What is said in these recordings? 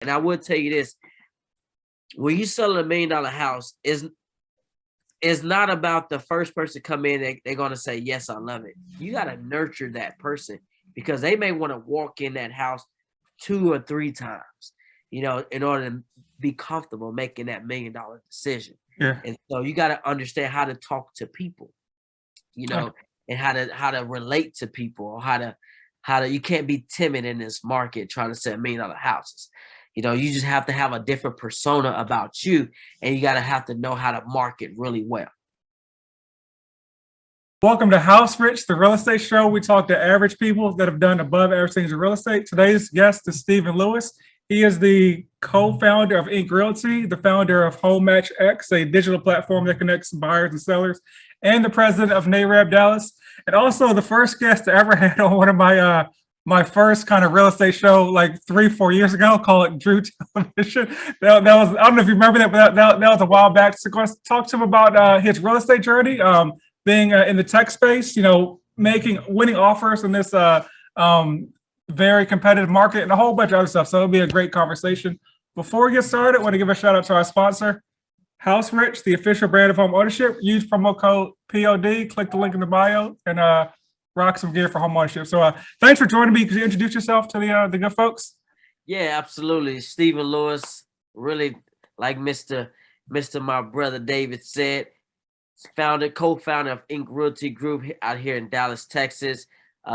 And I would tell you this, when you sell $1 million house, is not about the first person come in, they're going to say, yes, I love it. You got to nurture that person because they may want to walk in that house 2 or 3 times, in order to be comfortable making that $1 million decision. Yeah. And so you got to understand how to talk to people, and how to relate to people, or how to you can't be timid in this market trying to sell $1 million houses. You just have to have a different persona about you, and you got to have to know how to market really well. Welcome to Homematchx, the real estate show. We talk to average people that have done above average things in real estate. Today's guest is Stephen Lewis. He is the co-founder of Ink Realty, the founder of Homematchx, a digital platform that connects buyers and sellers, and the president of NAR Dallas, and also the first guest I ever had on one of my first kind of real estate show like 3-4 years ago, called it Drew Television. That was, I don't know if you remember that, but that was a while back. So talk to him about his real estate journey, being in the tech space, winning offers in this very competitive market, and a whole bunch of other stuff. So it'll be a great conversation. Before we get started, I want to give a shout out to our sponsor, Homematchx, the official brand of home ownership. Use promo code POD, click the link in the bio, and rock some gear for home ownership. So thanks for joining me. Could you introduce yourself to the good folks? Yeah, absolutely. Stephen Lewis, really, like Mr. my brother David said, co-founder of Ink Realty Group out here in Dallas, Texas.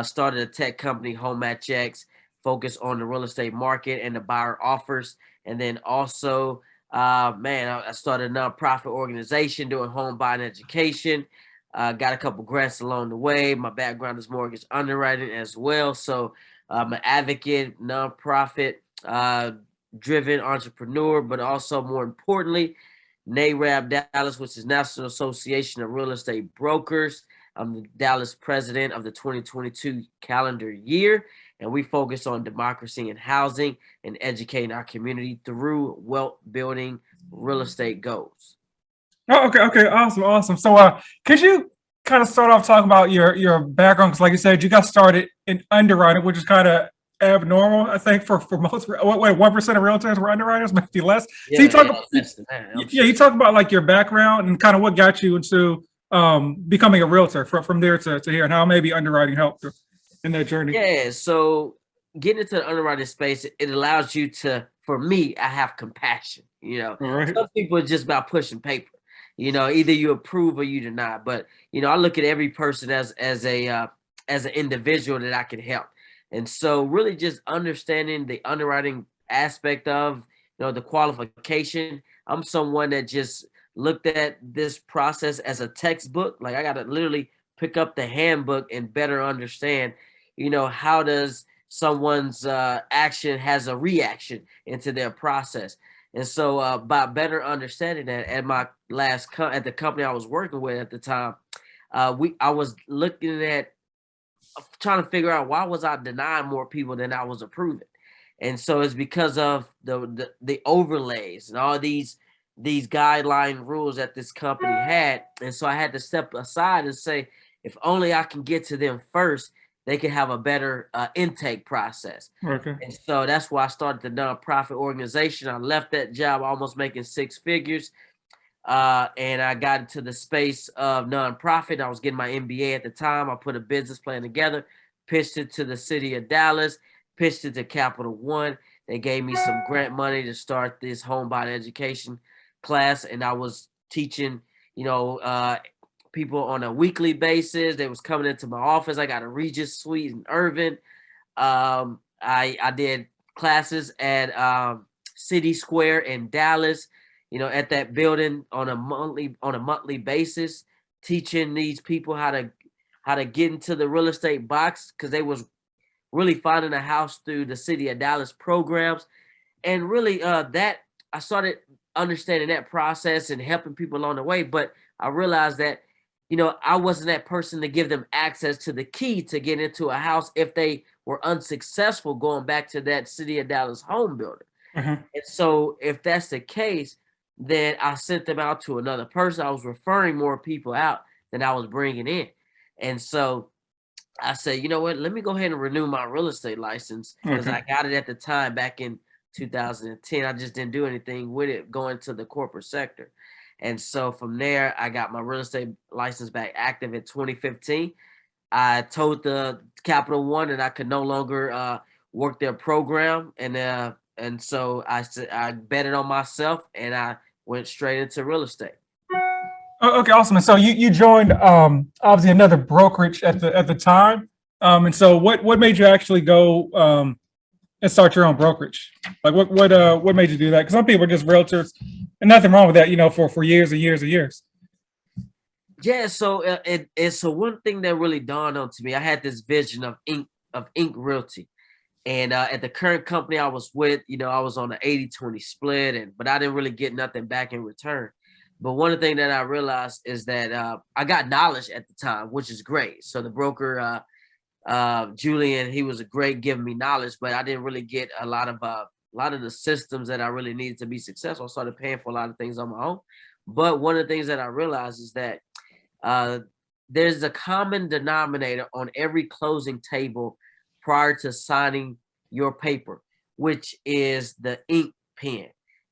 Started a tech company, Homematchx, focused on the real estate market and the buyer offers. And then also, I started a nonprofit organization doing home buying education. Got a couple grants along the way. My background is mortgage underwriting as well. So I'm an advocate, nonprofit, driven entrepreneur, but also more importantly, NAR Dallas, which is National Association of Real Estate Brokers. I'm the Dallas president of the 2022 calendar year, and we focus on democracy and housing and educating our community through wealth building real estate goals. Oh, okay, awesome. So, could you kind of start off talking about your background? Because, like you said, you got started in underwriting, which is kind of abnormal, I think, for most. Wait, 1% of realtors were underwriters, maybe less. Yeah, So you talk, less than that, you talk about like your background and kind of what got you into becoming a realtor from there to here, and how maybe underwriting helped in that journey. Yeah, so getting into the underwriting space, it allows you to, for me, I have compassion. All right. Some people are just about pushing paper. Either you approve or you deny. But I look at every person as an individual that I can help. And so really just understanding the underwriting aspect of the qualification. I'm someone that just looked at this process as a textbook. Like I got to literally pick up the handbook and better understand, how does someone's action has a reaction into their process. And so by better understanding that, at my at the company I was working with at the time, I was looking at trying to figure out why was I denying more people than I was approving. And so it's because of the overlays and all these guideline rules that this company had. And so I had to step aside and say, if only I can get to them first, they can have a better intake process. Okay. And so that's why I started the nonprofit organization. I left that job almost making 6 figures. And I got into the space of nonprofit. I was getting my MBA at the time. I put a business plan together, pitched it to the city of Dallas, pitched it to Capital One. They gave me some grant money to start this home buying education class. And I was teaching, people on a weekly basis. They was coming into my office. I got a Regis Suite in Irvin. I did classes at City Square in Dallas, at that building on a monthly basis, teaching these people how to get into the real estate box, because they was really finding a house through the city of Dallas programs. And really that I started understanding that process and helping people along the way. But I realized that, I wasn't that person to give them access to the key to get into a house if they were unsuccessful going back to that city of Dallas home builder. Uh-huh. And so if that's the case, then I sent them out to another person. I was referring more people out than I was bringing in. And so I said, you know what, let me go ahead and renew my real estate license, because Okay. I got it at the time back in 2010. I just didn't do anything with it going to the corporate sector. And so from there, I got my real estate license back active in 2015. I told the Capital One that I could no longer work their program, and so I betted on myself and I went straight into real estate. Okay, awesome. And so you joined obviously another brokerage at the time. And so what made you actually go and start your own brokerage? Like what made you do that? Because some people are just realtors, and nothing wrong with that, for years and years and years. Yeah, so it's so one thing that really dawned on to me. I had this vision of Ink Realty. And at the current company I was with, I was on an 80-20 split, but I didn't really get nothing back in return. But one of the things that I realized is that I got knowledge at the time, which is great. So the broker, Julian, he was a great giving me knowledge, but I didn't really get a lot of the systems that I really needed to be successful. I started paying for a lot of things on my own. But one of the things that I realized is that uh, there's a common denominator on every closing table prior to signing your paper, which is the ink pen.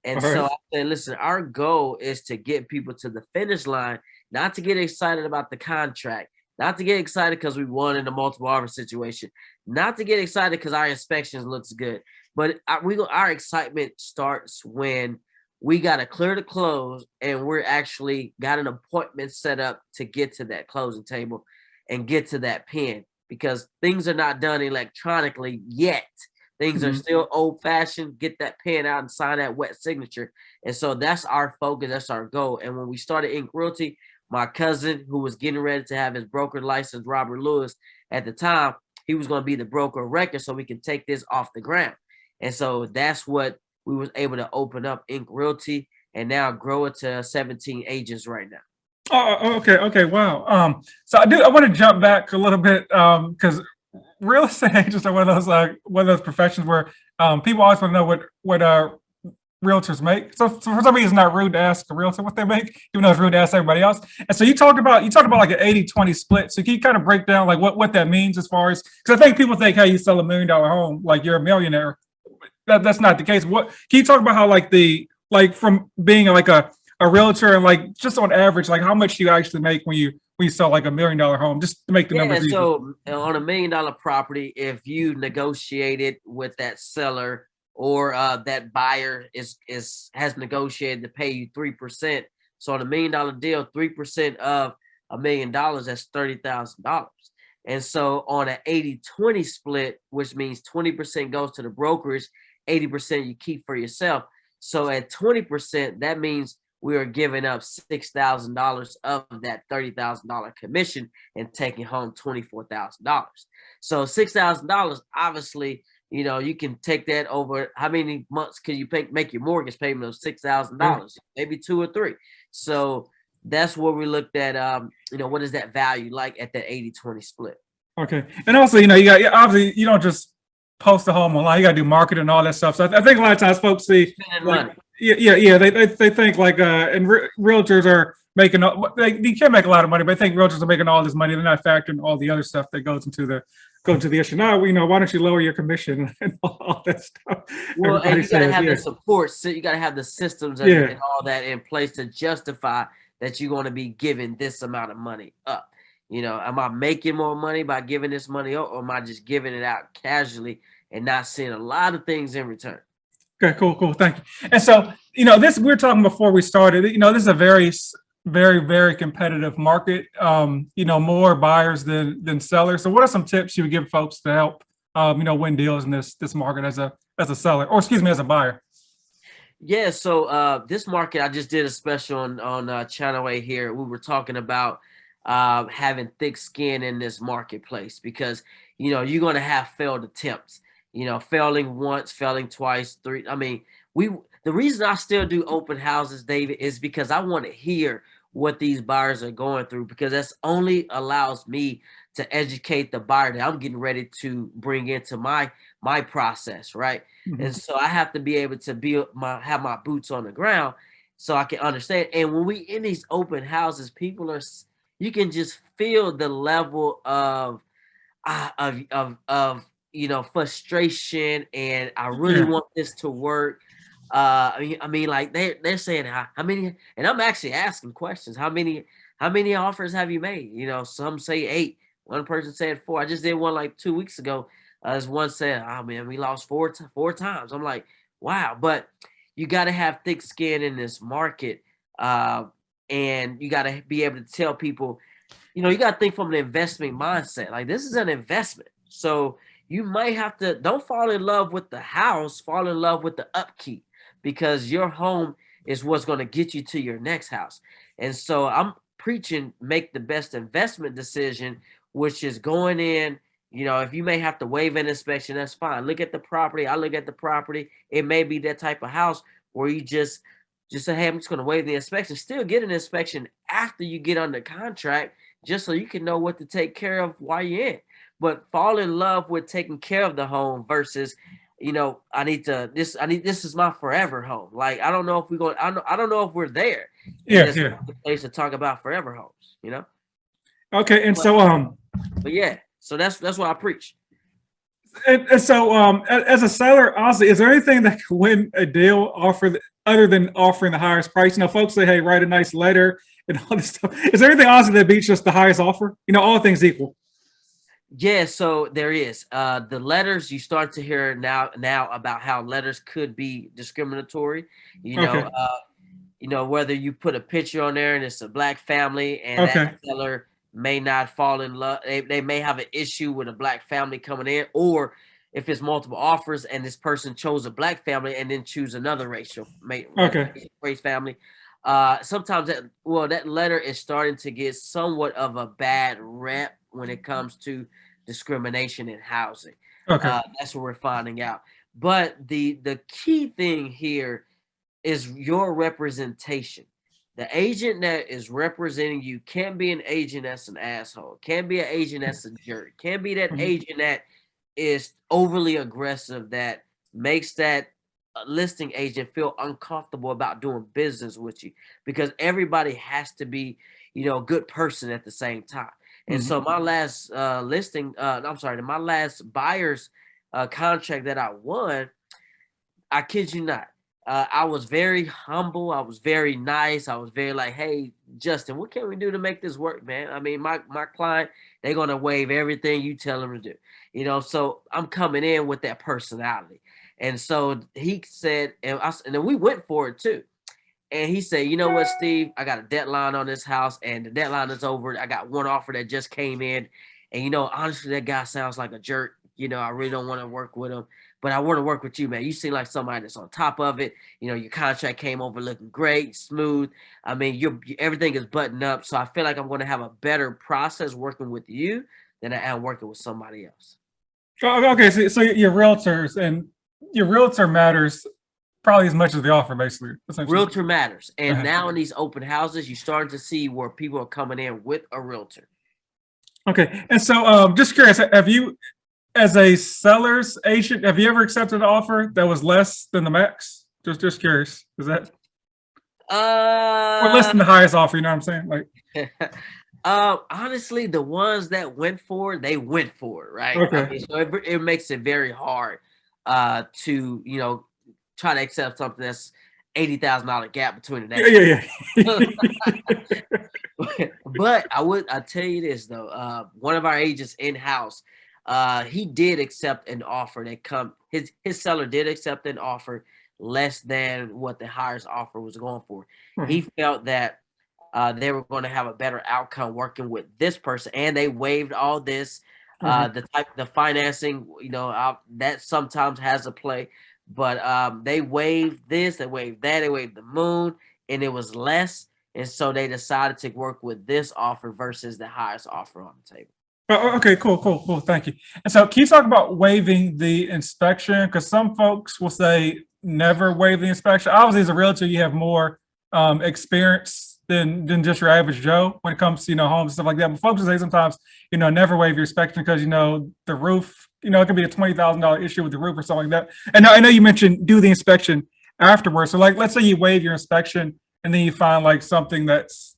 And All so right. I said, listen, our goal is to get people to the finish line, not to get excited about the contract, not to get excited because we won in a multiple offer situation, not to get excited because our inspections looks good, but our excitement starts when we got to clear the close and we're actually got an appointment set up to get to that closing table and get to that pen, because things are not done electronically yet. Things are Mhm. still old fashioned. Get that pen out and sign that wet signature. And so that's our focus. That's our goal. And when we started Ink Realty, my cousin, who was getting ready to have his broker license, Robert Lewis, at the time, he was going to be the broker of record so we can take this off the ground. And so that's what we was able to open up Ink Realty and now grow it to 17 agents right now. Okay, wow. So I want to jump back a little bit because real estate agents are one of those professions where people always want to know what realtors make. So for some reason, it's not rude to ask a realtor what they make, even though it's rude to ask everybody else. And so you talked about like an 80-20 split. So can you kind of break down like what that means as far as, because I think people think, hey, you sell $1 million home, like you're a millionaire. That's not the case. What can you talk about how like from being like a realtor and like just on average, like how much do you actually make when you sell like $1 million home, just to make the Yeah, numbers easy? so on $1 million property, if you negotiated with that seller or that buyer has negotiated to pay you 3%. So on $1 million deal, 3% of $1 million, that's $30,000. And so on an 80-20 split, which means 20% goes to the brokerage, 80% you keep for yourself. So at 20%, that means we are giving up $6,000 of that $30,000 commission and taking home $24,000. So $6,000, obviously, you can take that over. How many months can you make your mortgage payment of Right. $6,000? Maybe 2 or 3. So that's where we looked at, what is that value like at that 80-20 split? Okay. And also, obviously you don't just post a home online. You got to do marketing and all that stuff. So I think a lot of times folks see Spending like, money. yeah. They think like, realtors are making, they can make a lot of money, but I think realtors are making all this money. They're not factoring all the other stuff that goes into the issue. Now, why don't you lower your commission and all that stuff? Well, and Everybody you got to says, have yeah, the support. So you got to have the systems and yeah. all that in place to justify that you're going to be giving this amount of money up. Am I making more money by giving this money up, or am I just giving it out casually and not seeing a lot of things in return? Okay, cool. Thank you. And so, this we were talking before we started. This is a very, very competitive market. More buyers than sellers. So, what are some tips you would give folks to help, win deals in this market as a seller, or excuse me, as a buyer? Yeah, so this market, I just did a special on Channel 8 here. We were talking about having thick skin in this marketplace because you're going to have failed attempts. Failing once, failing twice, three. I mean, we the reason I still do open houses, David, is because I want to hear what these buyers are going through, because that's only allows me to educate the buyer that I'm getting ready to bring into my process, right? Mhm. And so I have to be able to have my boots on the ground so I can understand. And when we in these open houses, you can just feel the level of frustration, and I really Yeah. want this to work. I mean, like they're saying how many, and I'm actually asking questions. How many offers have you made? Some say 8. One person said 4. I just did one like 2 weeks ago. As one said, "Oh man, we lost four times." I'm like, wow. But you got to have thick skin in this market, uh, and you got to be able to tell people. You got to think from an investment mindset. Like this is an investment. So you might have to don't fall in love with the house, fall in love with the upkeep because your home is what's going to get you to your next house. And so I'm preaching make the best investment decision, which is going in. If you may have to waive an inspection, that's fine. Look at the property. I look at the property. It may be that type of house where you just say, hey, I'm just going to waive the inspection. Still get an inspection after you get under contract just so you can know what to take care of while you're in. But fall in love with taking care of the home versus, this is my forever home. Like I don't know if we're going. I don't know if we're there in Yeah. this Yeah. place to talk about forever homes. Okay. And But so, but yeah, so that's what I preach. and so, as a seller, honestly, is there anything that can win a deal other than offering the highest price? Folks say, "Hey, write a nice letter," and all this stuff. Is there anything honestly that beats just the highest offer? All things equal. Yeah, so there is. The letters you start to hear now about how letters could be discriminatory. You know, Okay. uh, whether you put a picture on there and it's a black family and that Okay. seller may not fall in love. They may have an issue with a black family coming in, or if it's multiple offers and this person chose a black family and then choose another Okay. race family. Sometimes that letter is starting to get somewhat of a bad rep when it comes to discrimination in housing. Okay. That's what we're finding out. But the key thing here is your representation. The agent that is representing you can be an agent that's an asshole, can be an agent that's a jerk, can be that Mhm. agent that is overly aggressive that makes that listing agent feel uncomfortable about doing business with you because everybody has to be, a good person at the same time. And Mhm. so my last my last buyer's contract that I won, I kid you not. I was very humble. I was very nice. I was very like, hey, Justin, what can we do to make this work, man? I mean, my client, they're gonna waive everything you tell them to do. So I'm coming in with that personality. And so he said, and then we went for it too. And he said, you know what, Steve, I got a deadline on this house, and the deadline is over. I got one offer that just came in. And honestly, that guy sounds like a jerk. I really don't want to work with him, but I want to work with you, man. You seem like somebody that's on top of it. Your contract came over looking great, smooth. I mean, everything is buttoned up. So I feel like I'm going to have a better process working with you than I am working with somebody else. Okay. So your realtor matters probably as much as the offer, basically, essentially. Realtor matters. And Okay. now in these open houses, you're starting to see where people are coming in with a realtor. Okay. And so, just curious, have you, as a seller's agent, have you ever accepted an offer that was less than the max? Just curious. Is that or less Uh, than the highest offer? You know what I'm saying? Like, Honestly, the ones that went for it, they went for it, right? I okay. mean, so it makes it very hard to try to accept something that's $80,000 gap between the Yeah, next yeah, one. yeah. But I tell you this though, one of our agents in house, he did accept an offer that his seller did accept an offer less than what the highest offer was going for. He Mhm, felt that they were going to have a better outcome working with this person, and they waived all this. mhm. The financing, that sometimes has a play, but they waived this, they waived that, they waived the moon, and it was less, and so they decided to work with this offer versus the highest offer on the table. Okay, cool. Thank you. And so, can you talk about waiving the inspection? Because some folks will say never waive the inspection. Obviously, as a realtor, you have more experience than just your average Joe when it comes to homes and stuff like that. But folks will say sometimes never waive your inspection because the roof it could be a $20,000 issue with the roof or something like that. And I know you mentioned do the inspection afterwards. So, like, let's say you waive your inspection and then you find like something that's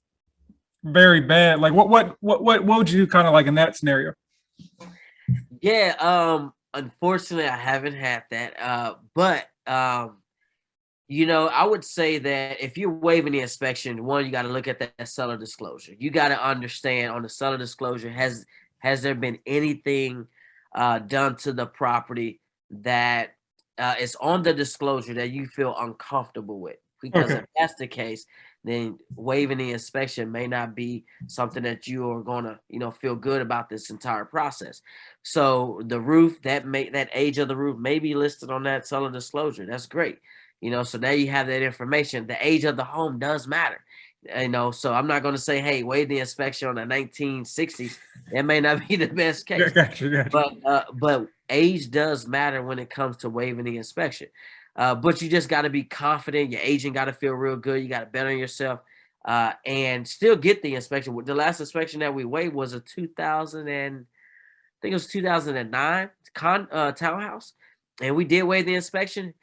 very bad. Like what would you do kind of like in that scenario? Yeah, Unfortunately, I haven't had that. But I would say that if you're waiving the inspection, one, you got to look at that seller disclosure. You got to understand on the seller disclosure, has there been anything done to the property that is on the disclosure that you feel uncomfortable with? Because Okay. if that's the case, then waiving the inspection may not be something that you are gonna, feel good about this entire process. So the roof, that age of the roof may be listed on that seller disclosure. That's great. So now you have that information. The age of the home does matter. So I'm not going to say, hey, waive the inspection on the 1960s. That may not be the best Yeah, case. gotcha. But age does matter when it comes to waiving the inspection. But you just got to be confident. Your agent got to feel real good. You got to bet on yourself, and still get the inspection. The last inspection that we waived was a 2000 and I think it was 2009 townhouse, and we did waive the inspection.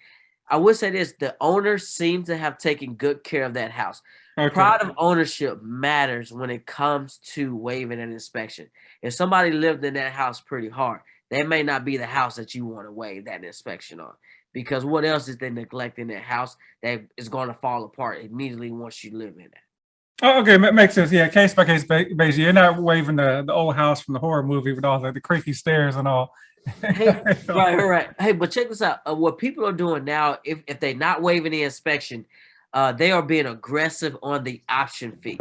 I would say this: the owner seems to have taken good care of that house. Okay. Pride of ownership matters when it comes to waiving an inspection. If somebody lived in that house pretty hard, that may not be the house that you want to waive that inspection on. Because what else is they neglecting that house that is going to fall apart immediately once you live in it? Oh, okay, makes sense. Yeah, case by case basis. You're not waiving the old house from the horror movie with all the creaky stairs and all. Hey, right. Hey, but check this out. What people are doing now, if they're not waiving the inspection, they are being aggressive on the option fee.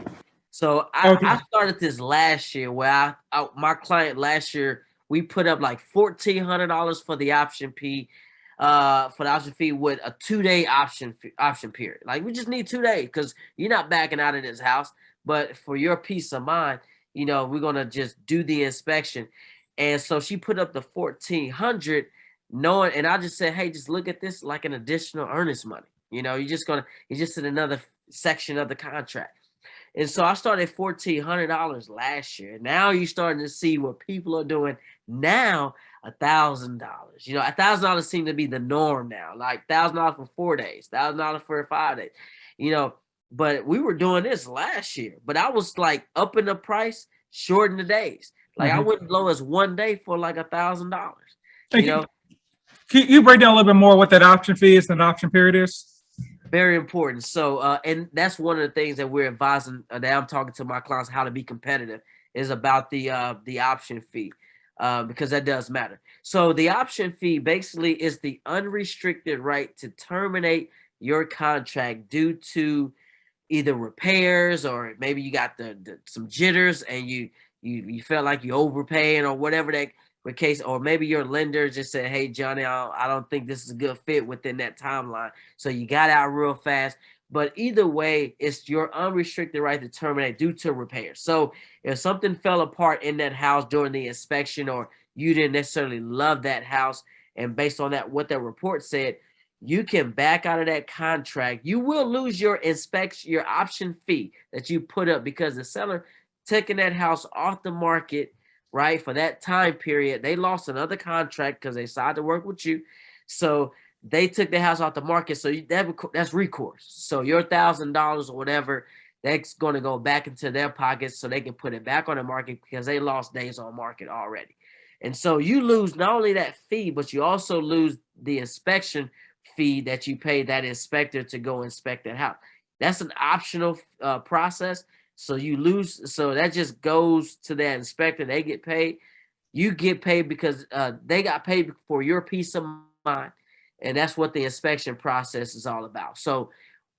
So I Okay. started this last year where my client last year we put up like $1,400 for the option fee, with a 2-day option period. Like we just need 2 days because you're not backing out of this house. But for your peace of mind, we're gonna just do the inspection. And so she put up the 1,400, knowing, and I just said, hey, just look at this like an additional earnest money. It's just in another section of the contract. And so I started $1,400 last year. Now you're starting to see what people are doing now. $1,000. $1,000 seems to be the norm now. Like $1,000 for 4 days, $1,000 for 5 days. You know, but we were doing this last year. But I was like upping the price, shorting the days. Like I Mhm. went low as 1 day for like $1,000. Hey, You know, can you break down a little bit more what that option fee is and the option period is? Very important. So, and that's one of the things that we're advising that I'm talking to my clients how to be competitive is about the option fee, because that does matter. So, the option fee basically is the unrestricted right to terminate your contract due to either repairs or maybe you got some jitters and you felt like you overpaying or whatever that the case, or maybe your lender just said, hey Johnny, I don't think this is a good fit within that timeline, so you got out real fast. But either way, it's your unrestricted right to terminate due to repairs. So if something fell apart in that house during the inspection, or you didn't necessarily love that house, and based on that what that report said, you can back out of that contract. You will lose your inspection, your option fee that you put up because the seller taking that house off the market, right? For that time period, they lost another contract because they decided to work with you. So they took the house off the market. So that's recourse. So your $1,000 or whatever, that's going to go back into their pockets so they can put it back on the market because they lost days on market already. And so you lose not only that fee, but you also lose the inspection fee that you pay that inspector to go inspect that house. That's an optional process. So you lose. So that just goes to that inspector. They get paid. You get paid because they got paid for your peace of mind. And that's what the inspection process is all about. So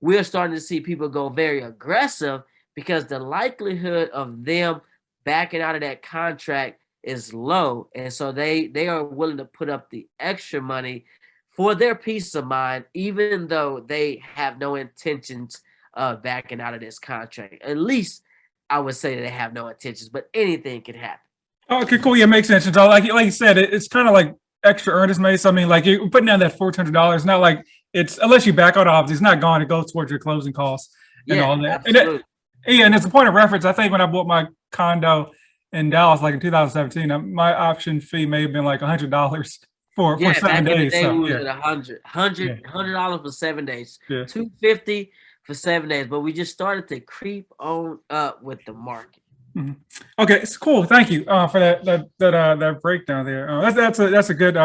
we're starting to see people go very aggressive because the likelihood of them backing out of that contract is low. And so they are willing to put up the extra money for their peace of mind, even though they have no intentions of backing out of this contract. At least I would say that they have no intentions, but anything can happen. Oh, okay, cool. Yeah, makes sense. So, like you said, it's kind of like extra earnest money. So, I mean, like you're putting down that $1,400. Not like it's unless you back out, obviously, it's not gone. It goes towards your closing costs and Yeah, all that. absolutely. Yeah, and as a point of reference, I think when I bought my condo in Dallas, like in 2017, my option fee may have been like $100 for Yeah, seven back in the days. day, So, we was yeah, at yeah, $100 for 7 days, yeah. $250 for 7 days. But we just started to creep on up with the market. Mhm. Okay, it's cool. Thank you for that breakdown there. That's a good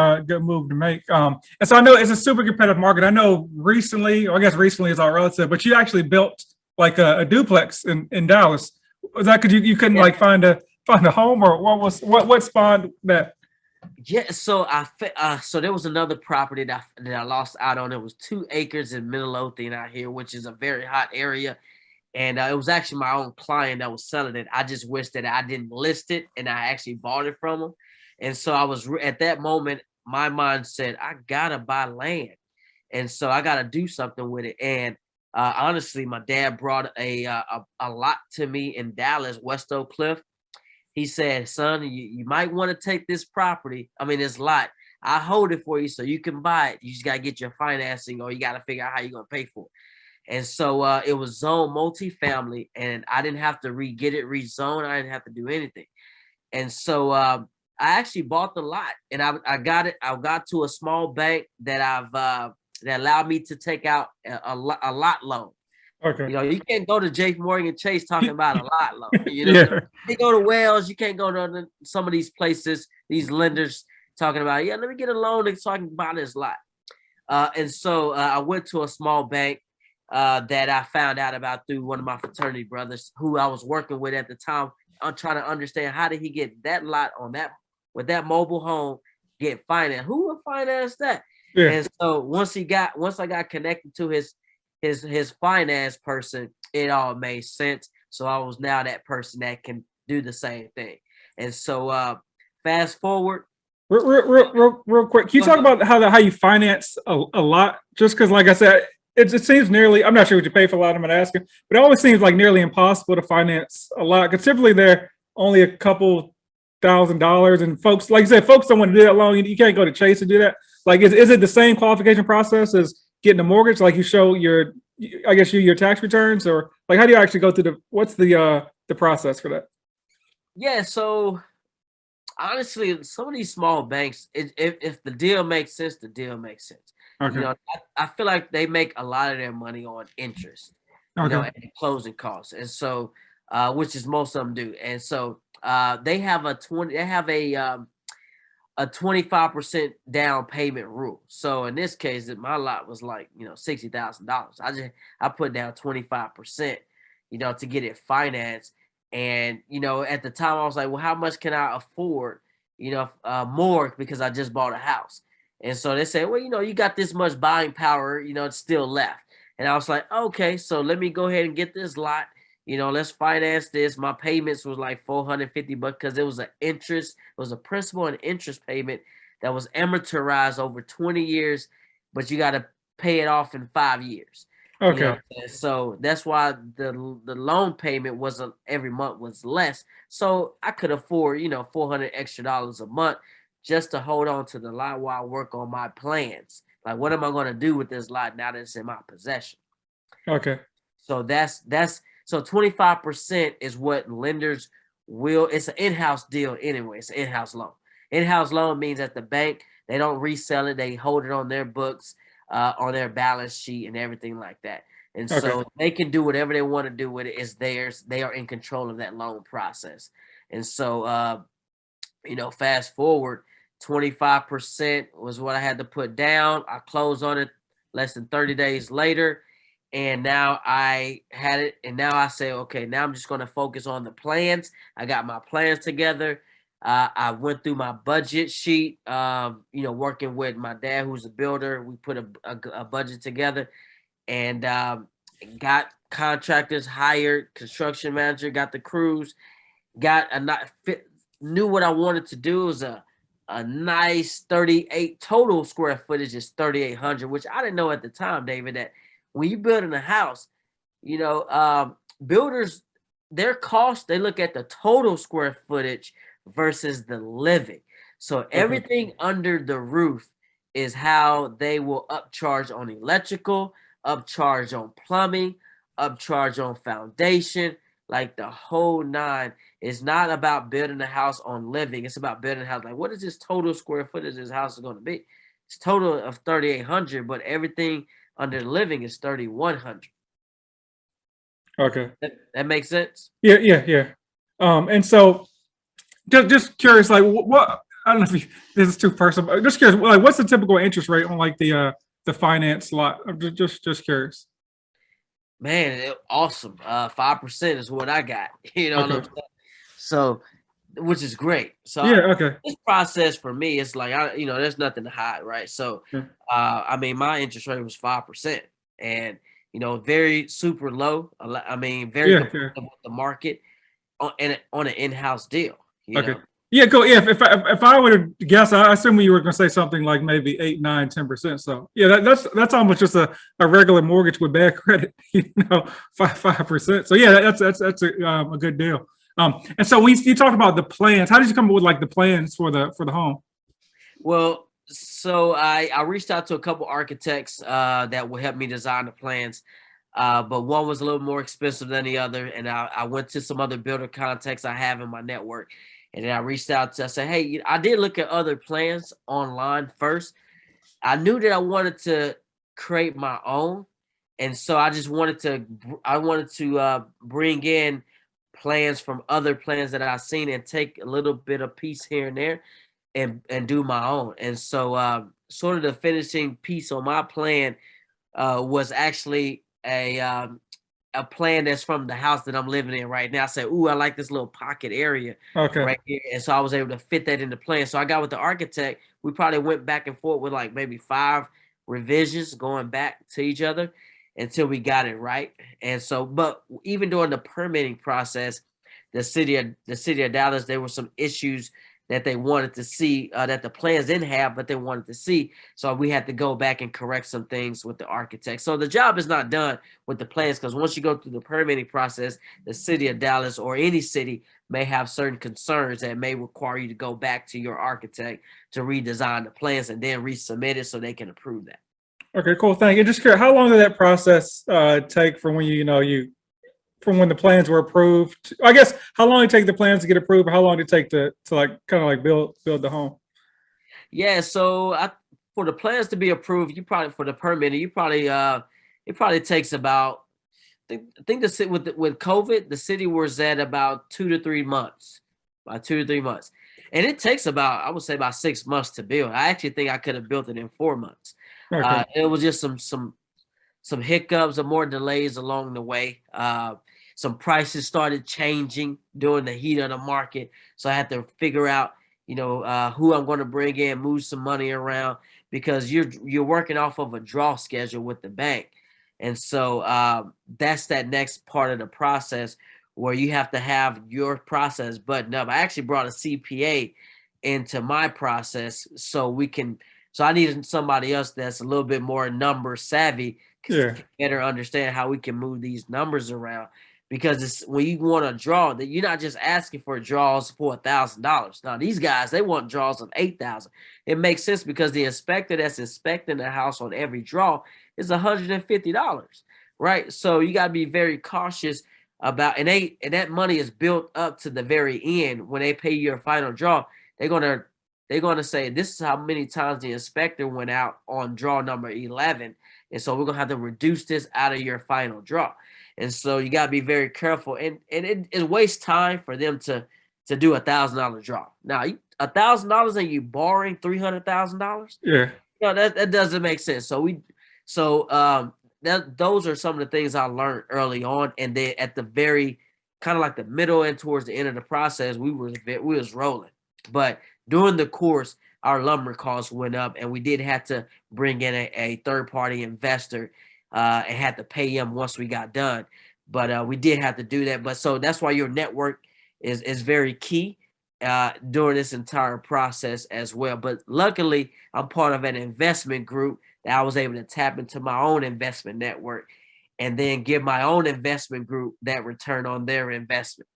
move to make. And so I know it's a super competitive market. I know recently, or I guess recently is all relative, but you actually built like a duplex in Dallas. Was that because you couldn't Yeah. like find a home, or what spawned that? Yeah, so there was another property that I lost out on. It was 2 acres in Midlothian out here, which is a very hot area. And it was actually my own client that was selling it. I just wish that I didn't list it and I actually bought it from him. And so at that moment, my mind said, I gotta buy land. And so I gotta do something with it. And honestly, my dad brought a lot to me in Dallas, West Oak Cliff. He said, son, you might want to take this property. I mean, this lot. I hold it for you so you can buy it. You just gotta get your financing, or you gotta figure out how you're gonna pay for it. And so it was zone multifamily, and I didn't have to get it rezoned. I didn't have to do anything. And so I actually bought the lot, and I got it. I got to a small bank that allowed me to take out a lot loan. Okay. You can't go to J. Morgan Chase talking about a lot loan. Yeah. You go to Wells, you can't go to some of these places, these lenders talking about, yeah, let me get a loan so I can buy this lot. And so I went to a small bank that I found out about through one of my fraternity brothers who I was working with at the time. I'm trying to understand, how did he get that lot on that with that mobile home get financed? Who would finance that? Yeah. And so once I got connected to his finance person, it all made sense. So I was now that person that can do the same thing. And so fast forward. Real quick, can you Go talk ahead. about how you finance a lot? Just because, like I said, it seems nearly. I'm not sure what you pay for a lot. I'm not asking, but it always seems like nearly impossible to finance a lot. Because typically they're only a couple $1,000s, and folks, like you said, folks don't want to do that long. You can't go to Chase to do that. Like, is it the same qualification process as getting a mortgage? Like you show I guess your tax returns, or like how do you actually go through what's the process for that? Yeah, so honestly, some of these small banks, if the deal makes sense, the deal makes sense. Okay. I feel like they make a lot of their money on interest, Okay. and closing costs, and so which is most of them do. And so they have a 25% down payment rule. So in this case, my lot was like, $60,000. I put down 25%, to get it financed. And at the time I was like, well, how much can I afford? More, because I just bought a house. And so they say, well, you got this much buying power, it's still left. And I was like, okay, so let me go ahead and get this lot. Let's finance this. My payments was like $450 because it was it was a principal and interest payment that was amortized over 20 years, but you got to pay it off in 5 years. Okay. So that's why the loan payment wasn't every month was less. So I could afford, $400 extra dollars a month just to hold on to the lot while I work on my plans. Like, what am I going to do with this lot now that it's in my possession? Okay. So so 25% is what lenders will. It's an in-house deal anyway. It's an in-house loan. In-house loan means that the bank, they don't resell it. They hold it on their books, on their balance sheet and everything like that. And Okay. so they can do whatever they want to do with it. It's theirs. They are in control of that loan process. And so fast forward, 25% was what I had to put down. I closed on it less than 30 days later. And now I had it. And now I say, okay, now I'm just going to focus on the plans. I got my plans together. I went through my budget sheet, working with my dad, who's a builder. We put a budget together, and got contractors hired, construction manager, got the crews, got a not fit, knew what I wanted to do. It was a nice 38 total square footage is 3,800, which I didn't know at the time, David, that when you building a house, builders, their cost, they look at the total square footage versus the living. So Okay. everything under the roof is how they will upcharge on electrical, upcharge on plumbing, upcharge on foundation, like the whole nine. It's not about building a house on living. It's about building a house. Like, what is this total square footage this house is going to be? It's total of 3,800, but everything under living is 3,100. Okay. That makes sense? Yeah. Yeah. Yeah. And so just curious, like what I don't know if this is too personal. But just curious, like what's the typical interest rate on like the finance lot? I'm just curious. Man, awesome. 5% is what I got. You know what I'm Okay. saying? So, which is great. So Yeah. Okay. this process for me, it's like there's nothing to hide, right? So, Yeah. I mean, my interest rate was 5%, and very super low. I mean, very Yeah. Yeah. competitive with the market on an in-house deal. You Okay. know, Yeah, go. Yeah, if I would guess, I assume you were going to say something like maybe 8, 9, 10%. So yeah, that's almost just a regular mortgage with bad credit, 5%. So yeah, that's a good deal. And so when you talk about the plans, how did you come up with like the plans for the home? well, so I reached out to a couple architects that would help me design the plans. But one was a little more expensive than the other. And I went to some other builder contacts I have in my network. And then I reached out I said, hey, I did look at other plans online first. I knew that I wanted to create my own. And so I just wanted to bring in plans from other plans that I've seen and take a little bit of piece here and there and do my own. And so sort of the finishing piece on my plan was actually a plan that's from the house that I'm living in right now. I said, "Ooh, I like this little pocket area Okay. right here," and so I was able to fit that in the plan. So I got with the architect. We probably went back and forth with like maybe 5 revisions going back to each other until we got it right. And so, but even during the permitting process, the city of Dallas, there were some issues that they wanted to see that the plans didn't have, but they wanted to see. So we had to go back and correct some things with the architect. So the job is not done with the plans because once you go through the permitting process, the city of Dallas or any city may have certain concerns that may require you to go back to your architect to redesign the plans and then resubmit it so they can approve that. Okay. Cool. Thank you. Just curious, how long did that process take from when you from when the plans were approved? I guess how long did it take the plans to get approved? Or how long did it take to like kind of like build the home? Yeah, so for the plans to be approved, you probably for the permitting, you probably it probably takes about I think with COVID, the city was at about 2 to 3 months, about 2 to 3 months, and it takes about I would say about 6 months to build. I actually think I could have built it in 4 months. Okay. It was just some hiccups and more delays along the way. Some prices started changing during the heat of the market, so I had to figure out, who I'm going to bring in, move some money around because you're working off of a draw schedule with the bank, and so that's that next part of the process where you have to have your process buttoned up. I actually brought a CPA into my process so we can. So I needed somebody else that's a little bit more number savvy Yeah. better understand how we can move these numbers around because it's when you want to draw that you're not just asking for draws for $1,000. Now these guys they want draws of 8,000. It makes sense because the inspector that's inspecting the house on every draw is $150, right? So you got to be very cautious about and that money is built up to the very end when they pay your final draw. They're gonna they're gonna say this is how many times the inspector went out on draw number 11, and so we're gonna have to reduce this out of your final draw. And so you gotta be very careful. And it wastes time for them to do $1,000 draw. Now $1,000 and you borrowing $300,000. Yeah. No, that doesn't make sense. So that those are some of the things I learned early on, and then at the very kind of like the middle and towards the end of the process, we was rolling. But during the course, our lumber costs went up, and we did have to bring in a third party investor and had to pay him once we got done. But we did have to do that. But so that's why your network is very key during this entire process as well. But luckily, I'm part of an investment group that I was able to tap into my own investment network and then give my own investment group that return on their investment.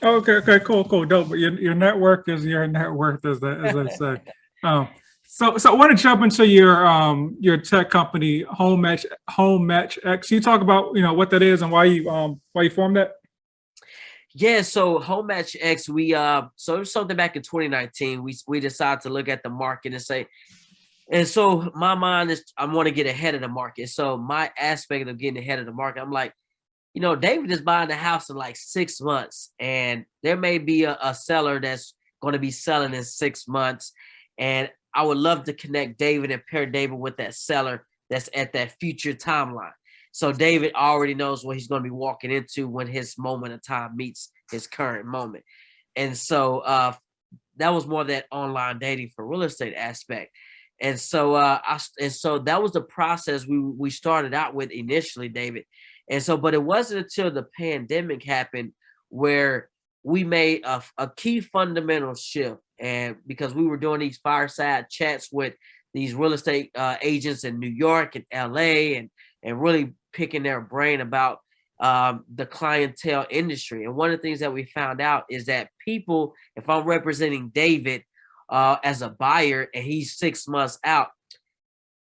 Okay. Okay. Cool. Cool. Dope. But your network is your net worth, as they say. Um, so I want to jump into your tech company, Homematchx. You talk about what that is and why you formed that. Yeah, so Homematchx, so it was something back in 2019. We decided to look at the market and say, and so my mind is I want to get ahead of the market. So my aspect of getting ahead of the market, I'm like, David is buying the house in like 6 months, and there may be a seller that's going to be selling in 6 months. And I would love to connect David and pair David with that seller that's at that future timeline. So David already knows what he's going to be walking into when his moment of time meets his current moment. And so that was more that online dating for real estate aspect. And so so that was the process we started out with initially, David. And so, but it wasn't until the pandemic happened where we made a key fundamental shift. And because we were doing these fireside chats with these real estate agents in New York and LA, and really picking their brain about the clientele industry. And one of the things that we found out is that people, if I'm representing David as a buyer and he's 6 months out,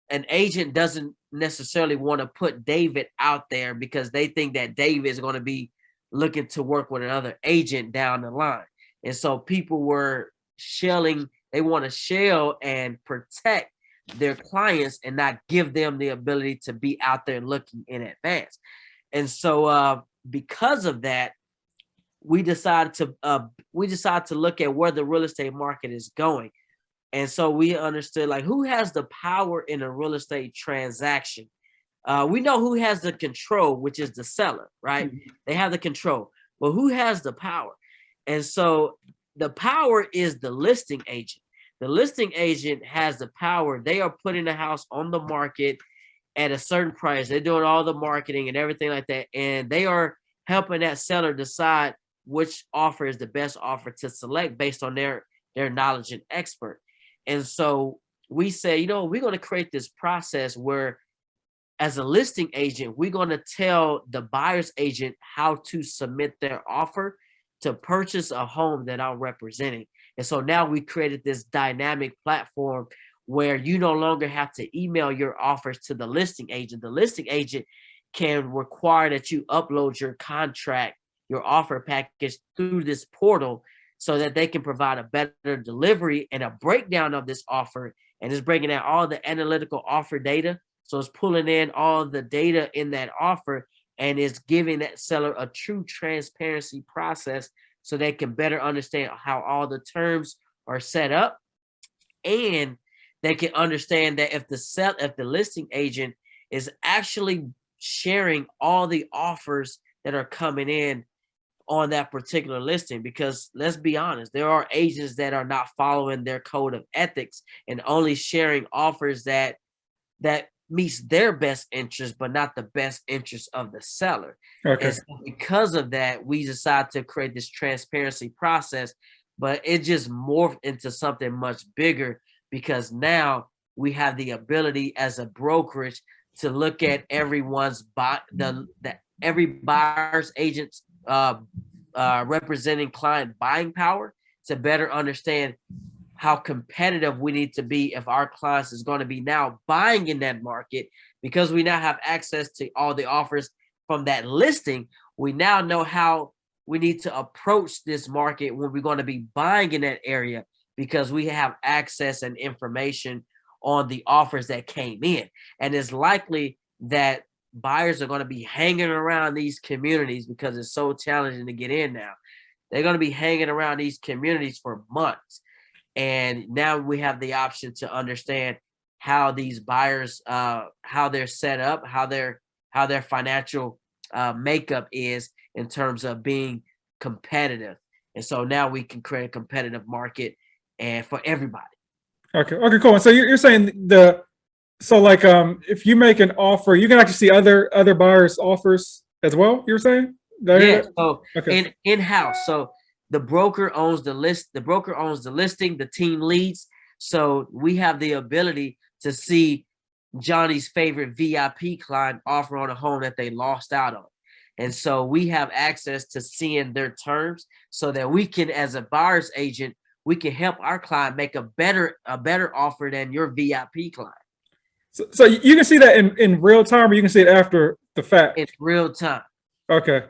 an agent doesn't necessarily want to put David out there because they think that David is going to be looking to work with another agent down the line. And so people were shelling, they want to shell and protect their clients and not give them the ability to be out there looking in advance. And so because of that, we decided to look at where the real estate market is going. And so we understood, like, who has the power in a real estate transaction. We know who has the control, which is the seller, right? Mm-hmm. They have the control, but who has the power? And so the power is the listing agent. The listing agent has the power. They are putting the house on the market at a certain price. They're doing all the marketing and everything like that. And they are helping that seller decide which offer is the best offer to select based on their knowledge and expert. And so we say, we're going to create this process where, as a listing agent, we're going to tell the buyer's agent how to submit their offer to purchase a home that I'm representing. And so now we created this dynamic platform where you no longer have to email your offers to the listing agent. The listing agent can require that you upload your contract, your offer package through this portal, so that they can provide a better delivery and a breakdown of this offer. And it's bringing out all the analytical offer data. So it's pulling in all the data in that offer, and it's giving that seller a true transparency process so they can better understand how all the terms are set up. And they can understand that if the listing agent is actually sharing all the offers that are coming in on that particular listing, because let's be honest, there are agents that are not following their code of ethics and only sharing offers that meets their best interest, but not the best interest of the seller. Okay. And so because of that, we decided to create this transparency process, but it just morphed into something much bigger, because now we have the ability as a brokerage to look at everyone's every buyer's agent's representing client buying power to better understand how competitive we need to be if our clients is going to be now buying in that market. Because we now have access to all the offers from that listing, we now know how we need to approach this market when we're going to be buying in that area, because we have access and information on the offers that came in. And it's likely that buyers are going to be hanging around these communities because it's so challenging to get in now. They're going to be hanging around these communities for months. And now we have the option to understand how these buyers, how they're set up, how their financial makeup is in terms of being competitive. And so now we can create a competitive market and for everybody. Okay, cool. So you're saying if you make an offer, you can actually see other buyers' offers as well, you're saying? Yeah, so okay. in-house. So the broker owns the list, the broker owns the listing, the team leads. So we have the ability to see Johnny's favorite VIP client offer on a home that they lost out on. And so we have access to seeing their terms so that we can, as a buyer's agent, we can help our client make a better offer than your VIP client. So you can see that in real time, or you can see it after the fact? In real time. Okay.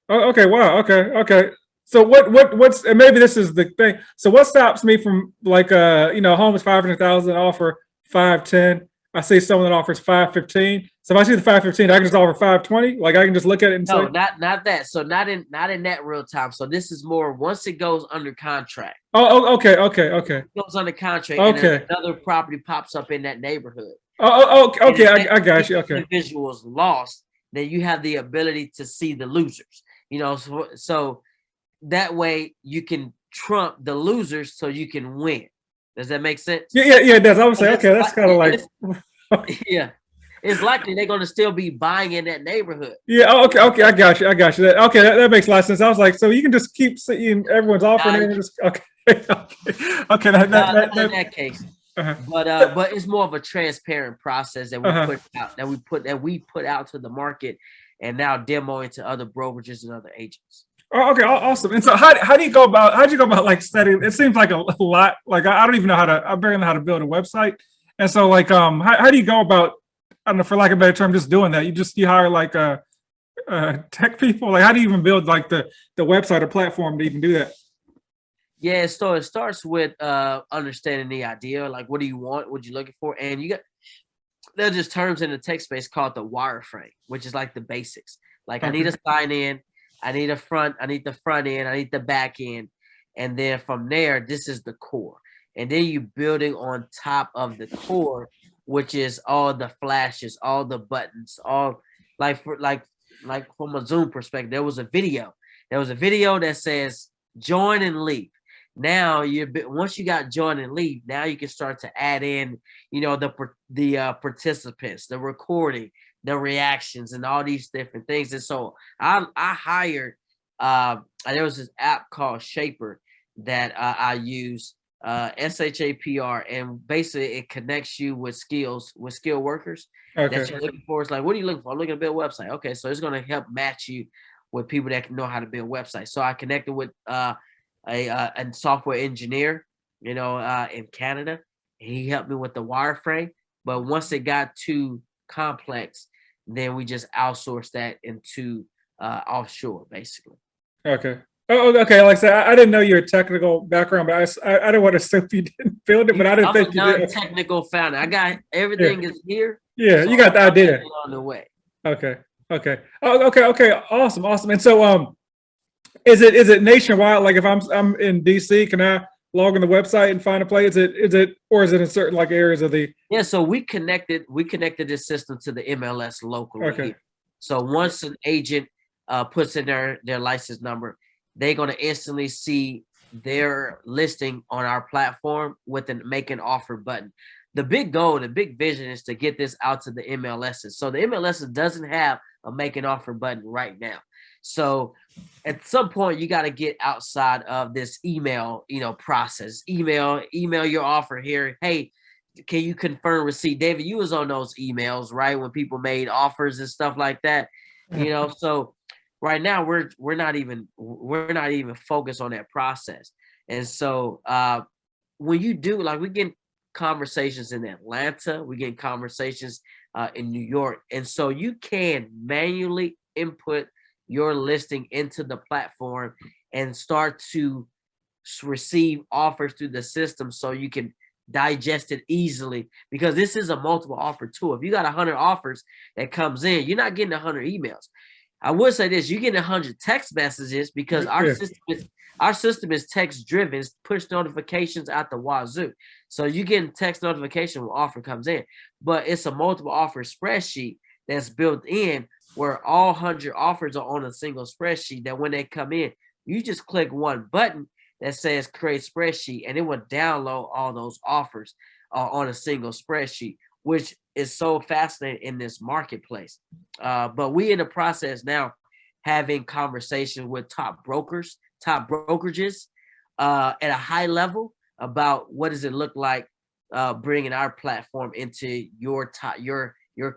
Okay. Wow. Okay. So what's, and maybe this is the thing. So what stops me from, like, home is 500,000, offer 510. I see someone that offers 515. So if I see the 515, I can just offer 520. Like I can just look at it and No, say, not that. So not in that real time. So this is more once it goes under contract. okay. It goes under contract, and then Okay. another property pops up in that neighborhood. And Okay. if that I got you. Okay. individual's lost, then you have the ability to see the losers. So that way you can trump the losers so you can win. Does that make sense? Yeah, it does. I would say, And okay, that's kind of like, yeah, it's likely they're going to still be buying in that neighborhood. yeah, okay, I got you. Okay, that makes a lot of sense. I was like, so you can just keep seeing everyone's offering Now, it and just, okay, not in that case, uh-huh, but it's more of a transparent process that we uh-huh. put out that we put out to the market, and now demoing to other brokerages and other agents. Oh, okay, awesome. And so, how do you go about like setting? It seems like a lot. Like I don't even know I barely know how to build a website. And so, like, how do you go about? I don't know, for lack of a better term, just doing that. You hire like tech people. Like, how do you even build like the website or platform to even do that? Yeah, so it starts with understanding the idea, like what do you want, what you looking for, and you got there's just terms in the tech space called the wireframe, which is like the basics. Like I need Okay, a sign in, I need the front end, I need the back end, and then from there, this is the core, and then you building on top of the core, which is all the flashes, all the buttons, all like for like from a Zoom perspective, there was a video. There was a video that says join and leave. Now once you got join and leave, now you can start to add in, the participants, the recording, the reactions, and all these different things. And so I hired there was this app called Shaper that I use, SHAPR, and basically it connects you with skilled workers that okay, you're looking for. It's like, what are you looking for? I'm looking to build a website. Okay, so it's going to help match you with people that can know how to build websites. So I connected with a software engineer, in Canada. He helped me with the wireframe, but once it got too complex, then we just outsourced that into offshore, basically. okay. Okay. Like I said, I didn't know your technical background, but I didn't want to assume you didn't build it, but I didn't I'm a think you did. non-technical founder. I got Yeah, everything is here, yeah, so you got the I'm idea. just on the way. Okay. Okay. Okay. Awesome. And so, is it nationwide? Like if I'm in DC, can I log on the website and find a place? Or is it in certain like areas of the? Yeah, so we connected this system to the MLS locally Okay. here. So once an agent puts in their license number, they're gonna instantly see their listing on our platform with an make an offer button. The big goal, the big vision is to get this out to the MLSs. So the MLSs doesn't have a make an offer button right now. So at some point you got to get outside of this email, process. Email your offer here. Hey, can you confirm receipt? David, you was on those emails, right? When people made offers and stuff like that, so right now we're not even focused on that process. And so when you do, like, we get conversations in Atlanta, we get conversations in New York, and so you can manually input your listing into the platform and start to receive offers through the system so you can digest it easily, because this is a multiple offer tool. If you got 100 offers that comes in, you're not getting 100 emails. I would say this: you're getting 100 text messages, because our Yeah. system is text driven. It's push notifications out the wazoo. So you getting text notification when offer comes in, but it's a multiple offer spreadsheet that's built in where all 100 offers are on a single spreadsheet, that when they come in, you just click one button that says create spreadsheet, and it will download all those offers on a single spreadsheet, which is so fascinating in this marketplace. But we in the process now having conversations with top brokerages at a high level about what does it look like bringing our platform into your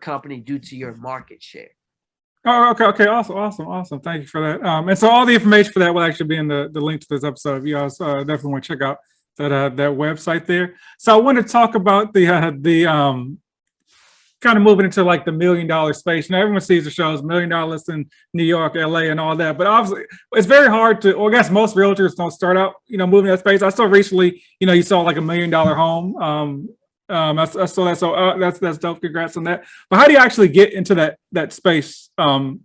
company due to your market share. Oh, okay. Awesome. Thank you for that. And so all the information for that will actually be in the link to this episode. If you guys definitely want to check out that website there. So I want to talk about the kind of moving into like the $1 million space. Now everyone sees the shows $1 million in New York, LA, and all that, but obviously it's very hard to. Well, I guess most realtors don't start out, moving that space. I saw recently, you saw like $1 million home. I saw that. So that's dope. Congrats on that. But how do you actually get into that space to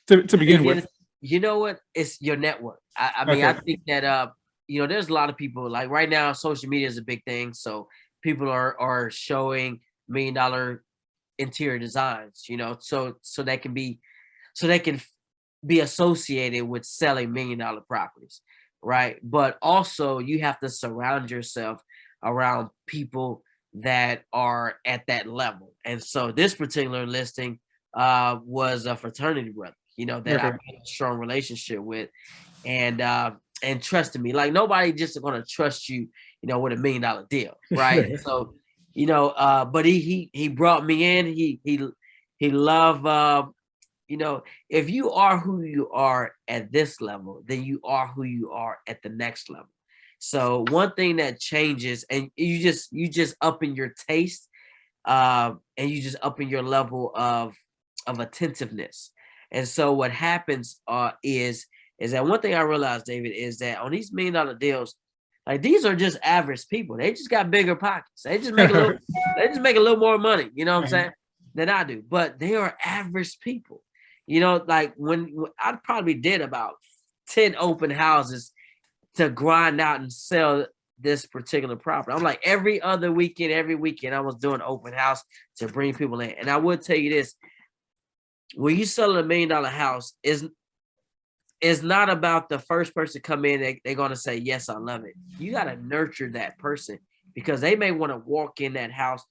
begin with? You know what? It's your network. I mean, I Okay. think that there's a lot of people like right now. Social media is a big thing, so people are showing $1 million interior designs. So they can be associated with selling $1 million properties, right? But also you have to surround yourself around people that are at that level. And so this particular listing was a fraternity brother, that I Okay. have a strong relationship with, and trusted me. Like nobody just gonna trust you, with $1 million deal, right? So, but he brought me in. He loved if you are who you are at this level, then you are who you are at the next level. So one thing that changes, and you just up in your taste, and you just up in your level of attentiveness. And so what happens is that one thing I realized, David, is that on these $1 million deals, like these are just average people. They just got bigger pockets. They just make a little more money. You know what I'm saying? Than I do. But they are average people. Like when I probably did about 10 open houses to grind out and sell this particular property. I'm like every weekend I was doing open house to bring people in. And I would tell you this: when you sell a $1 million house, is not about the first person come in, they're gonna say, yes, I love it. You gotta nurture that person because they may want to walk in that house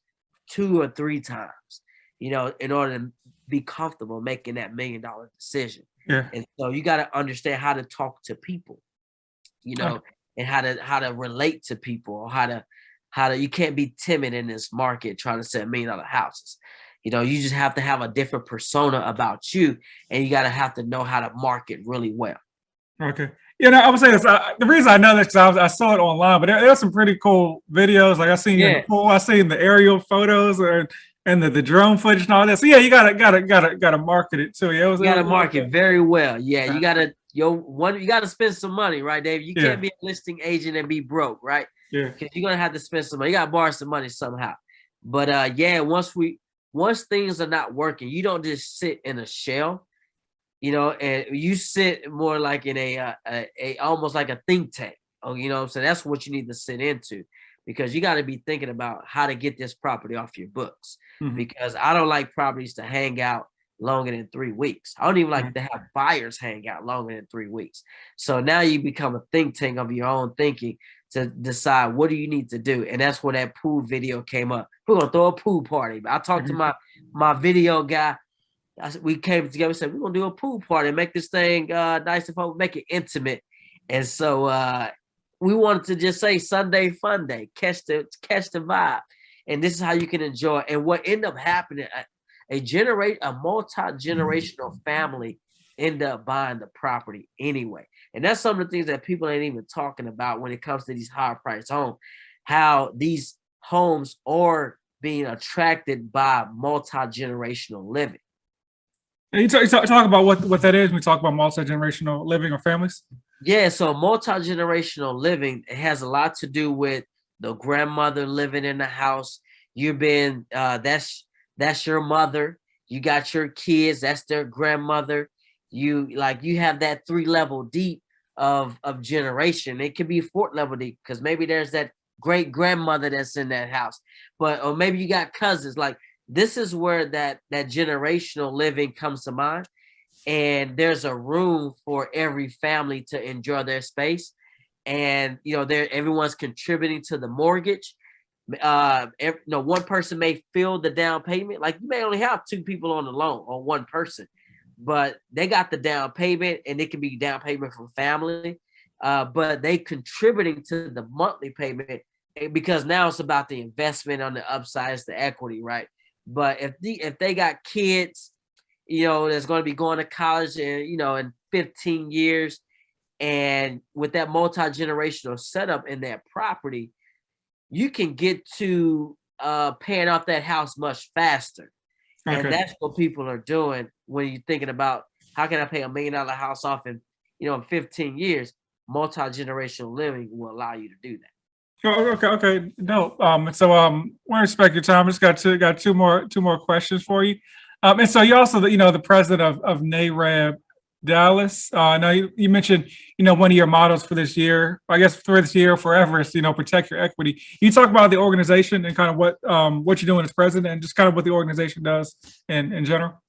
2 or 3 times, in order to be comfortable making that $1 million decision. Yeah. And so you got to understand how to talk to people, Okay. and how to relate to people, or how to you can't be timid in this market trying to sell $1 million houses. You just have to have a different persona about you, and you got to have to know how to market really well. Okay. I would say this. The reason I know this because I saw it online, but there's some pretty cool videos. Like I seen you in the Yeah, pool, I seen the aerial photos and the drone footage and all that. So yeah, you gotta market it too. Yeah, you got to it was market very well. Yeah, good. you got to spend some money, right, Dave? You Yeah, can't be a listing agent and be broke, right? yeah. Because you're gonna have to spend some money. You got to borrow some money somehow. But yeah, once things are not working, you don't just sit in a shell, and you sit more like in a almost like a think tank. Oh, you know what I'm saying? That's what you need to sit into, because you got to be thinking about how to get this property off your books. Mhm. Because I don't like properties to hang out longer than 3 weeks. I don't even like Mhm. to have buyers hang out longer than 3 weeks. So now you become a think tank of your own thinking to decide what do you need to do. And that's where that pool video came up. We're gonna throw a pool party. I talked to Mhm. my video guy. We came together and said, we're gonna do a pool party, make this thing nice and fun, make it intimate. And so we wanted to just say Sunday fun day, catch the vibe. And this is how you can enjoy. And what ended up happening, a multi-generational family end up buying the property anyway. And that's some of the things that people ain't even talking about when it comes to these higher price homes, how these homes are being attracted by multi-generational living. And you talk about what that is. When we talk about multi-generational living or families. Yeah, so multi-generational living, it has a lot to do with the grandmother living in the house. You've been that's your mother. You got your kids, that's their grandmother. You have that 3 level deep of generation. It could be 4th level deep because maybe there's that great grandmother that's in that house. Or maybe you got cousins. Like this is where that generational living comes to mind, and there's a room for every family to enjoy their space. And everyone's contributing to the mortgage. One person may fill the down payment. Like you may only have 2 people on the loan or 1 person, but they got the down payment, and it can be down payment from family. But they contributing to the monthly payment, because now it's about the investment on the upside, it's the equity, right? But if they got kids, that's going to be going to college in 15 years. And with that multi-generational setup in that property, you can get to paying off that house much faster. And Okay. that's what people are doing when you're thinking about how can I pay $1 million house off in 15 years. Multi-generational living will allow you to do that. Okay. No. Want to respect your time. I just got two more questions for you. And so you also the president of NAR Dallas. Now you mentioned one of your mottos for this year. I guess for this year, forever is protect your equity. You talk about the organization and kind of what you're doing as president, and just kind of what the organization does in general.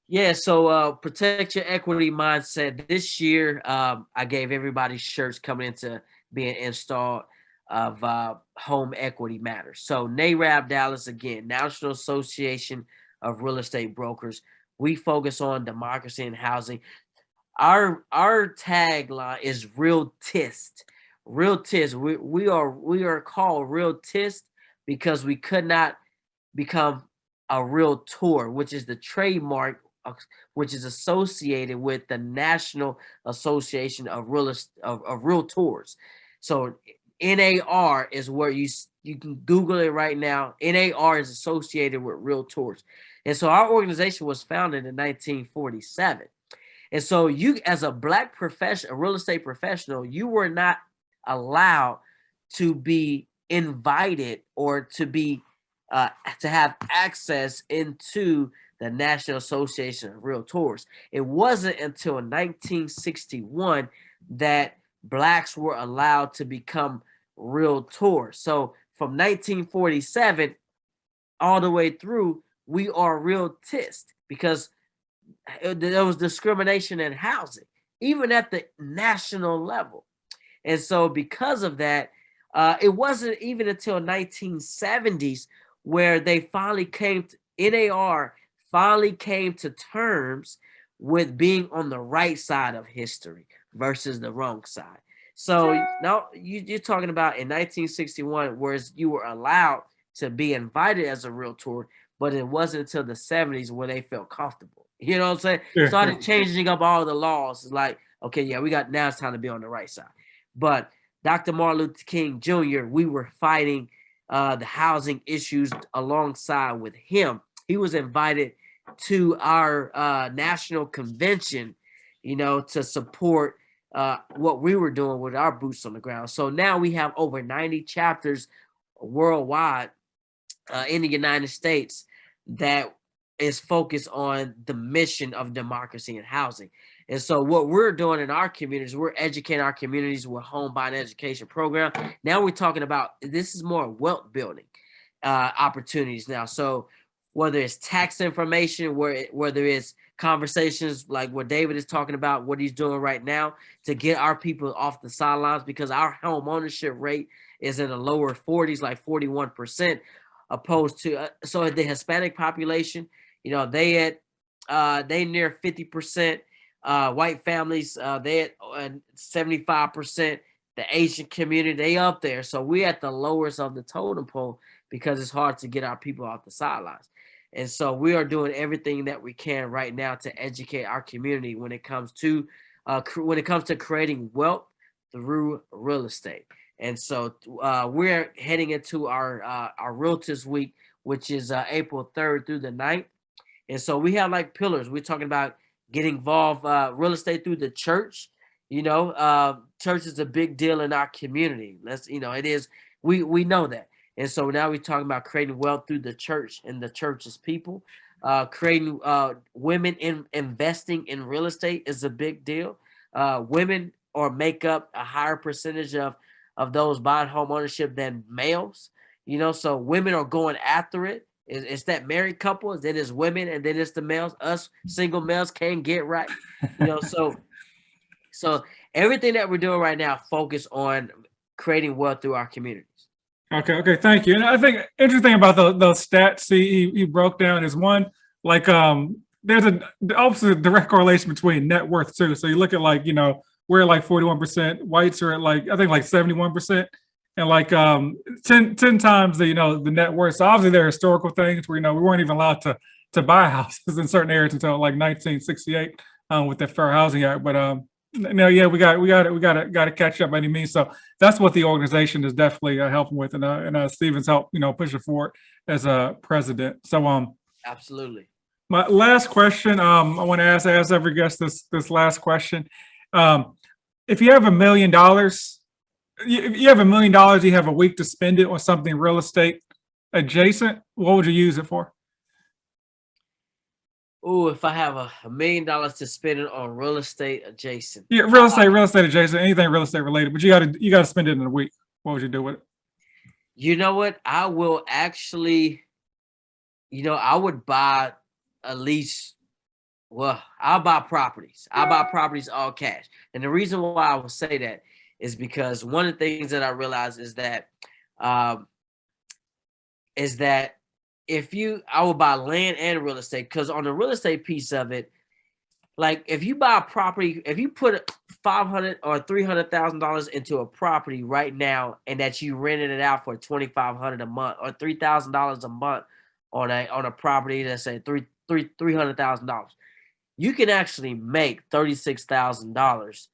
Yeah, so protect your equity mindset. This year, I gave everybody shirts coming into being installed of Home Equity Matters. So NAR Dallas, again, National Association of Real Estate Brokers. We focus on democracy and housing. Our tagline is real tist. Real tist. We are called real tist because we could not become a realtor, which is the trademark, which is associated with the National Association of of Realtors. So NAR is where you can Google it right now. NAR is associated with Realtors, and so our organization was founded in 1947. And so you, as a black professional, a real estate professional, you were not allowed to be invited or to have access into the National Association of Realtors. It wasn't until 1961 that blacks were allowed to become realtors. So from 1947 all the way through, we are realtist because there was discrimination in housing, even at the national level. And so because of that, it wasn't even until 1970s where they finally NAR finally came to terms with being on the right side of history versus the wrong side. So now you're talking about in 1961, whereas you were allowed to be invited as a realtor, but it wasn't until the 70s where they felt comfortable. You know what I'm saying? Yeah. Started changing up all the laws. It's like, okay, yeah, now it's time to be on the right side. But Dr. Martin Luther King Jr., we were fighting the housing issues alongside with him. He was invited to our national convention, to support what we were doing with our boots on the ground. So now we have over 90 chapters worldwide in the United States that is focused on the mission of democracy and housing. And so what we're doing in our communities, we're educating our communities with home buying education program. Now we're talking about, this is more wealth building opportunities now. So whether it's tax information, whether it's conversations like what David is talking about, what he's doing right now to get our people off the sidelines, because our home ownership rate is in the lower 40s, like 41%, opposed to so the Hispanic population, they near 50%. White families, they at 75%. The Asian community, they up there. So we're at the lowest of the totem pole because it's hard to get our people off the sidelines. And so we are doing everything that we can right now to educate our community when it comes to creating wealth through real estate. And so we're heading into our Realtors Week, which is April 3rd through the 9th. And so we have like pillars. We're talking about getting involved real estate through the church. Church is a big deal in our community. It is. We know that. And so now we're talking about creating wealth through the church and the church's people. Creating women investing in real estate is a big deal. Women make up a higher percentage of those buying home ownership than males. So women are going after it. It's that married couples, then it's women, and then it's the males. Us single males can't get right. So everything that we're doing right now focus on creating wealth through our communities. Okay, thank you. And I think interesting about those stats he broke down is one, like there's the opposite direct correlation between net worth too. So you look at we're at like 41%, whites are at I think like 71%, and like 10 times the the net worth. So obviously there are historical things where we weren't even allowed to buy houses in certain areas until like 1968 with the Fair Housing Act. But no, yeah, we got to catch up by any means. So that's what the organization is definitely helping with, and Stephen's help push it forward as a president. So Absolutely. my last question, I want to ask every guest this last question. If you have $1 million, if you have $1 million, you have a week to spend it on something real estate adjacent. What would you use it for? Oh, if I have $1 million to spend it on real estate adjacent. Yeah, real estate adjacent, anything real estate related. But you gotta spend it in a week. What would you do with it? You know what? I will actually, I would buy at least, well, I'll buy properties. I'll buy properties all cash. And the reason why I will say that is because one of the things that I realize um, is that I will buy land and real estate, because on the real estate piece of it, like if you buy a property, if you put $500 or $300,000 into a property right now, and that you rented it out for $2,500 a month or $3,000 a month on a property that's say $300,000, you can actually make $36,000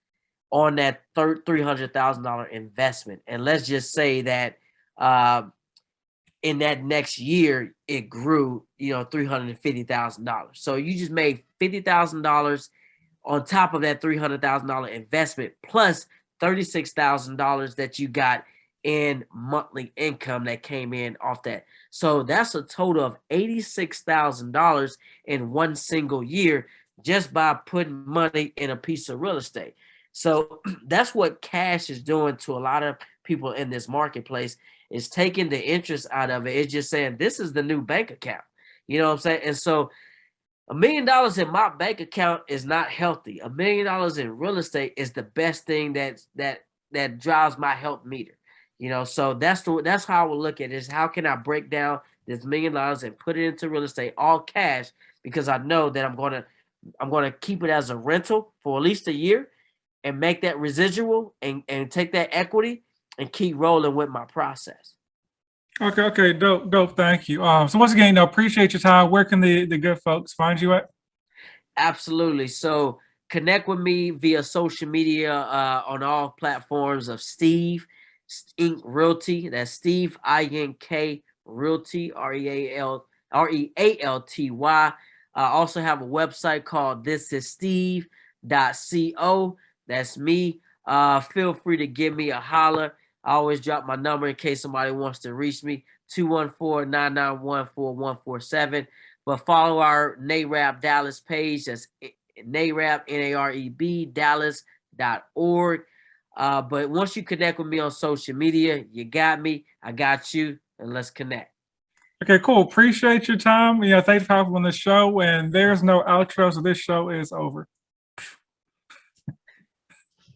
on that $300,000 investment. And let's just say that in that next year it grew, $350,000. So you just made $50,000 on top of that $300,000 investment, plus $36,000 that you got in monthly income that came in off that. So that's a total of $86,000 in one single year, just by putting money in a piece of real estate. So that's what cash is doing to a lot of people in this marketplace, is taking the interest out of it. It's just saying this is the new bank account. You know what I'm saying? And so $1 million in my bank account is not healthy. $1 million in real estate is the best thing that drives my health meter. So that's how I will look at it, is how can I break down this $1 million and put it into real estate all cash, because I know that I'm gonna keep it as a rental for at least a year and make that residual and take that equity and keep rolling with my process. Okay, dope. Thank you. So once again, appreciate your time. Where can the good folks find you at? Absolutely. So connect with me via social media on all platforms of Steve Ink Realty. That's Steve INK Realty, REALTY. I also have a website called thisissteve.co. That's me. Feel free to give me a holler. I always drop my number in case somebody wants to reach me, 214-991-4147. But follow our NAR Dallas page. That's NAREB, NAREB, Dallas.org. But once you connect with me on social media, you got me, I got you, and let's connect. Okay, cool. Appreciate your time. Thanks for having on the show. And there's no outro, so this show is over.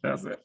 That's it.